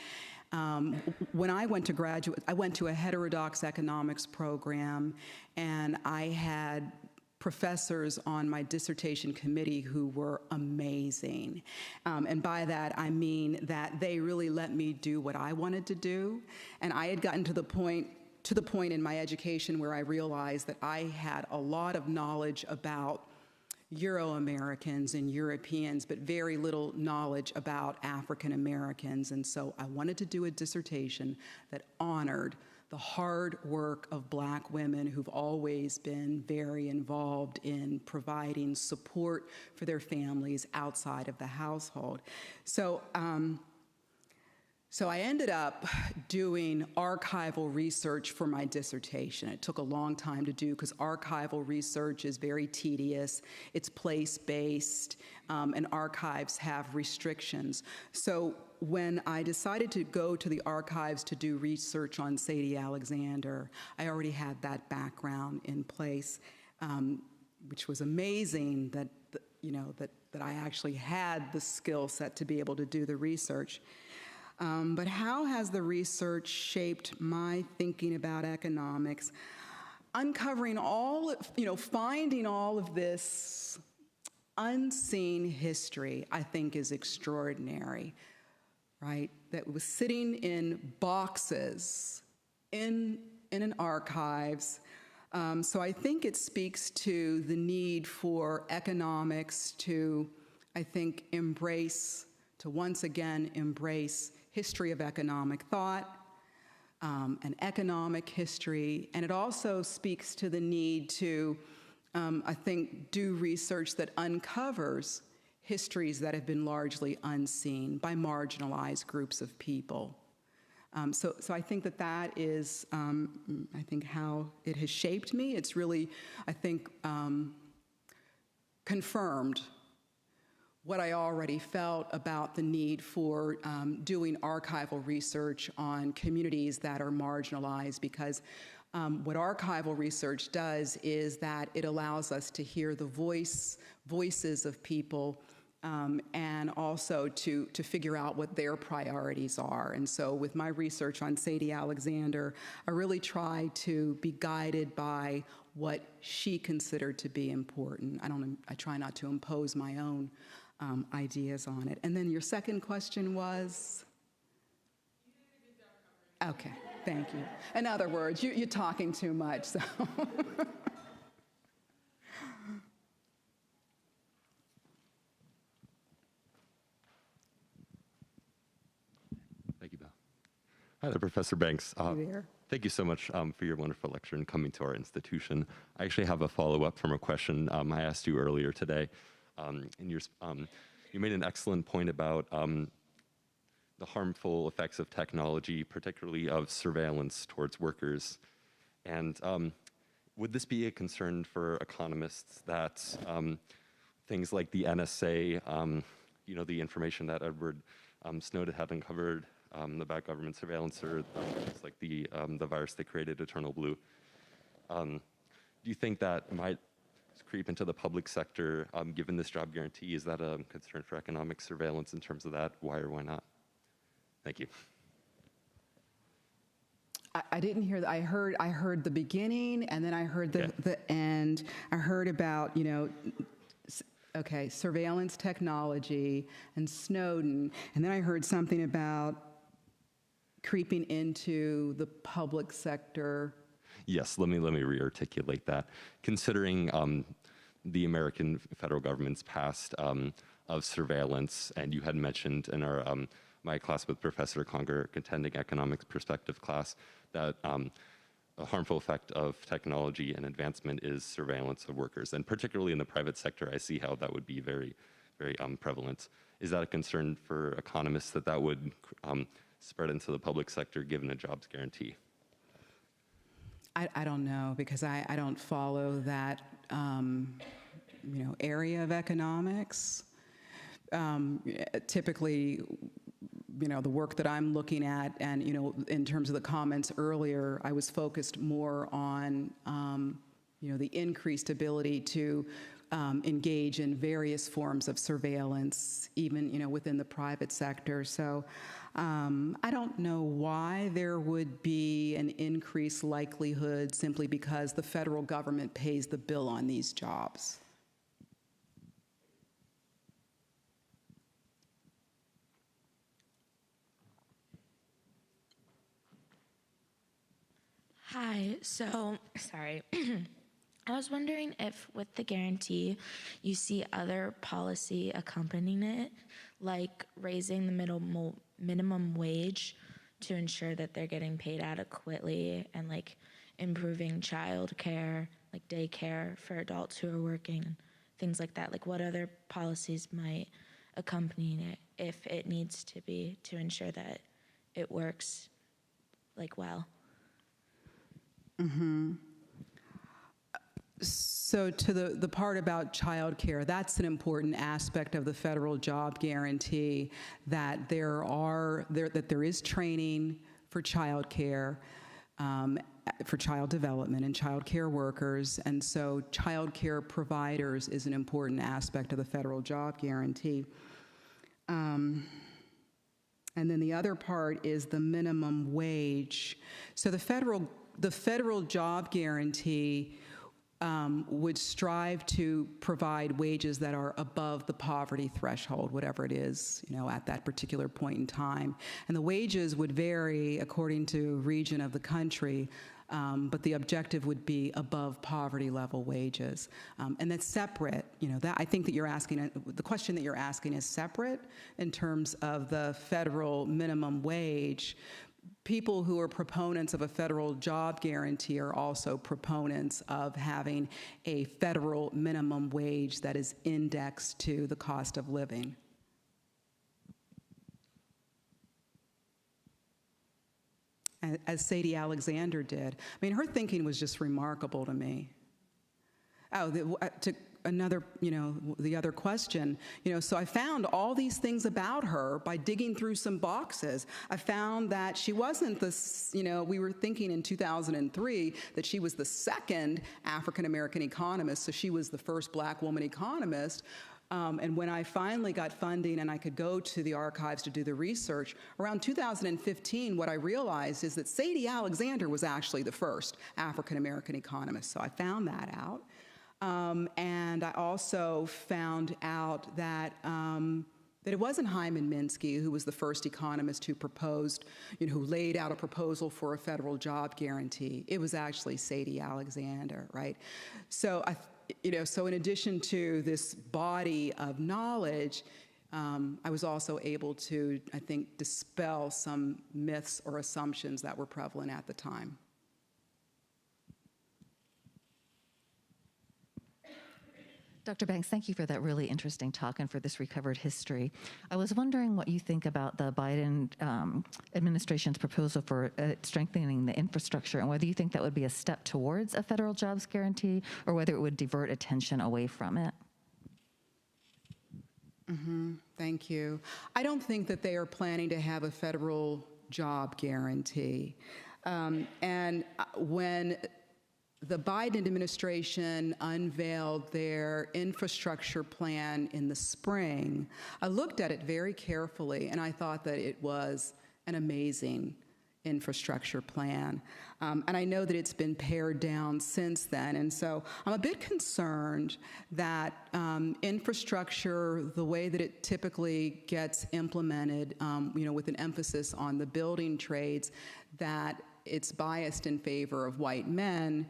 When I went to graduate, I went to a heterodox economics program, and I had professors on my dissertation committee who were amazing. And by that, I mean that they really let me do what I wanted to do. And I had gotten to the point in my education where I realized that I had a lot of knowledge about Euro-Americans and Europeans, but very little knowledge about African Americans. And so I wanted to do a dissertation that honored the hard work of Black women who've always been very involved in providing support for their families outside of the household. So I ended up doing archival research for my dissertation. It took a long time to do because archival research is very tedious. It's place-based, and archives have restrictions. So when I decided to go to the archives to do research on Sadie Alexander, I already had that background in place, which was amazing that I actually had the skill set to be able to do the research. But how has the research shaped my thinking about economics? Uncovering finding all of this unseen history, I think, is extraordinary, right? That was sitting in boxes in an archives So I think it speaks to the need for economics to, I think, once again embrace history of economic thought, an economic history, and it also speaks to the need to, I think, do research that uncovers histories that have been largely unseen by marginalized groups of people. So I think that is, I think, how it has shaped me. It's really, I think, confirmed what I already felt about the need for doing archival research on communities that are marginalized, because what archival research does is that it allows us to hear the voices of people and also to figure out what their priorities are. And so with my research on Sadie Alexander, I really try to be guided by what she considered to be important. I try not to impose my own ideas on it. And then your second question was? Okay, thank you. In other words, you're talking too much, so. Thank you, Beth. Hi there, Professor Banks. There. Thank you so much for your wonderful lecture and coming to our institution. I actually have a follow-up from a question I asked you earlier today. You made an excellent point about the harmful effects of technology, particularly of surveillance towards workers. And would this be a concern for economists that things like the NSA, the information that Edward Snowden had uncovered about government surveillance, or things like the virus that created Eternal Blue, do you think that might creep into the public sector, given this job guarantee? Is that a concern for economic surveillance in terms of that? Why or why not? Thank you. I didn't hear that. I heard the beginning, and then I heard the end. I heard about, surveillance technology and Snowden, and then I heard something about creeping into the public sector. Yes, let me re-articulate that. Considering the American federal government's past of surveillance, and you had mentioned in our my class with Professor Conger, Contending Economics Perspective class, that a harmful effect of technology and advancement is surveillance of workers, and particularly in the private sector, I see how that would be very, very prevalent. Is that a concern for economists that would spread into the public sector given a jobs guarantee? I don't know, because I don't follow that area of economics. Typically, the work that I'm looking at, and in terms of the comments earlier, I was focused more on the increased ability to engage in various forms of surveillance, even within the private sector. So I don't know why there would be an increased likelihood simply because the federal government pays the bill on these jobs. Hi, so, sorry. I was wondering if with the guarantee, you see other policy accompanying it, like raising the minimum wage to ensure that they're getting paid adequately, and like improving child care, like daycare for adults who are working, things like that. Like what other policies might accompany it if it needs to be to ensure that it works like well? Mm-hmm. So to the part about child care, that's an important aspect of the federal job guarantee, that there is training for child care, for child development and child care workers, and so child care providers is an important aspect of the federal job guarantee. And then the other part is the minimum wage. So the federal job guarantee would strive to provide wages that are above the poverty threshold, whatever it is, at that particular point in time. And the wages would vary according to region of the country. but the objective would be above poverty level wages. And that's separate, that I think that you're asking, the question that you're asking is separate in terms of the federal minimum wage. People who are proponents of a federal job guarantee are also proponents of having a federal minimum wage that is indexed to the cost of living. As Sadie Alexander did. I mean, her thinking was just remarkable to me. The other question, so I found all these things about her by digging through some boxes. I found that she wasn't we were thinking in 2003 that she was the second African-American economist, so she was the first black woman economist. And when I finally got funding and I could go to the archives to do the research, around 2015, what I realized is that Sadie Alexander was actually the first African-American economist. So I found that out. And I also found out that it wasn't Hyman Minsky who was the first economist who proposed, who laid out a proposal for a federal job guarantee. It was actually Sadie Alexander, right? So so in addition to this body of knowledge, I was also able to, I think, dispel some myths or assumptions that were prevalent at the time. Dr. Banks, thank you for that really interesting talk and for this recovered history. I was wondering what you think about the Biden administration's proposal for strengthening the infrastructure and whether you think that would be a step towards a federal jobs guarantee or whether it would divert attention away from it. Thank you. I don't think that they are planning to have a federal job guarantee. And when the Biden administration unveiled their infrastructure plan in the spring, I looked at it very carefully, and I thought that it was an amazing infrastructure plan. And I know that it's been pared down since then. And so I'm a bit concerned that infrastructure, the way that it typically gets implemented, with an emphasis on the building trades, that it's biased in favor of white men,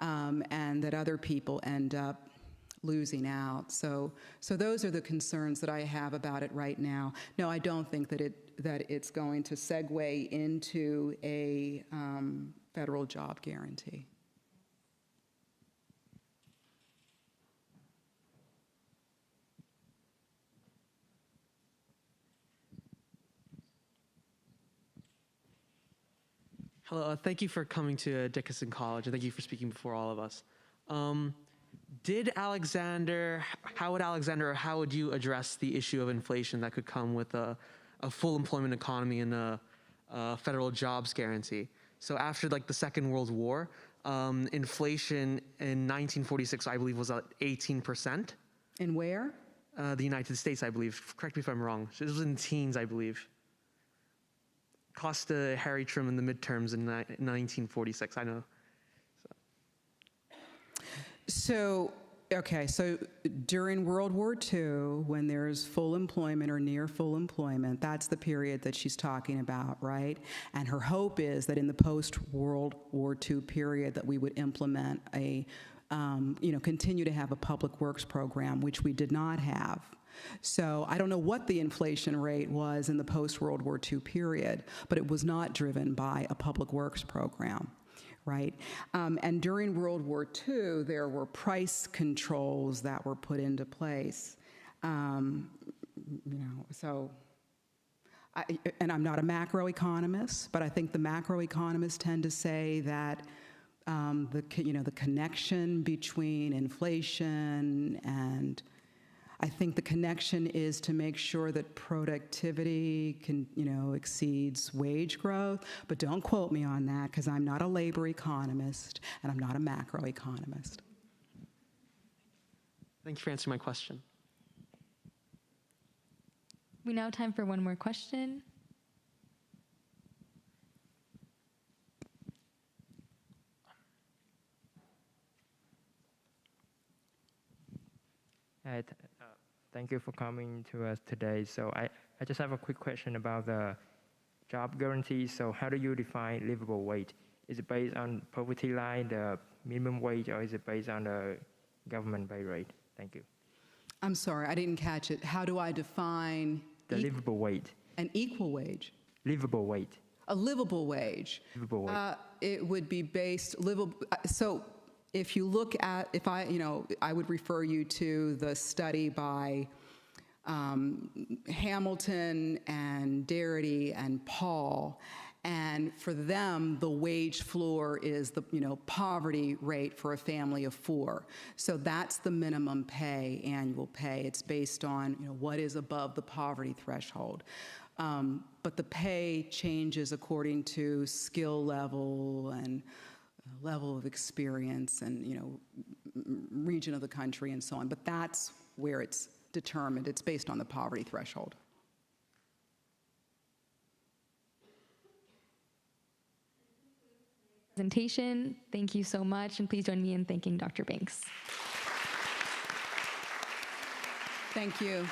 and that other people end up losing out. So those are the concerns that I have about it right now. No, I don't think that it's going to segue into a federal job guarantee. Hello, thank you for coming to Dickinson College, and thank you for speaking before all of us. How would you address the issue of inflation that could come with a full employment economy and a federal jobs guarantee? So after the Second World War, inflation in 1946, I believe, was at 18%. And where? The United States, I believe. Correct me if I'm wrong. It was in teens, I believe. Cost Harry Trim in the midterms in 1946, I know. So during World War II, when there's full employment or near full employment, that's the period that she's talking about, right? And her hope is that in the post-World War II period that we would implement continue to have a public works program, which we did not have. So I don't know what the inflation rate was in the post-World War II period, but it was not driven by a public works program, right? And during World War II, there were price controls that were put into place. And I'm not a macroeconomist, but I think the macroeconomists tend to say that the connection between inflation and I think the connection is to make sure that productivity exceeds wage growth, but don't quote me on that because I'm not a labor economist and I'm not a macroeconomist. Thank you for answering my question. We now have time for one more question. Hi, thank you for coming to us today. So I just have a quick question about the job guarantee. So how do you define livable wage? is it based on poverty line, the minimum wage, or is it based on the government pay rate? Thank you. I'm sorry, I didn't catch it. How do I define the livable wage? An equal wage. Livable wage. A livable wage. Livable wage. It would be based livable. So, if you look at, I would refer you to the study by Hamilton and Darity and Paul. And for them, the wage floor is the poverty rate for a family of 4. So that's the minimum pay, annual pay. It's based on what is above the poverty threshold. But the pay changes according to skill level and level of experience and region of the country and so on. But that's where it's determined. It's based on the poverty threshold. Presentation. Thank you so much, and please join me in thanking Dr. Banks. Thank you.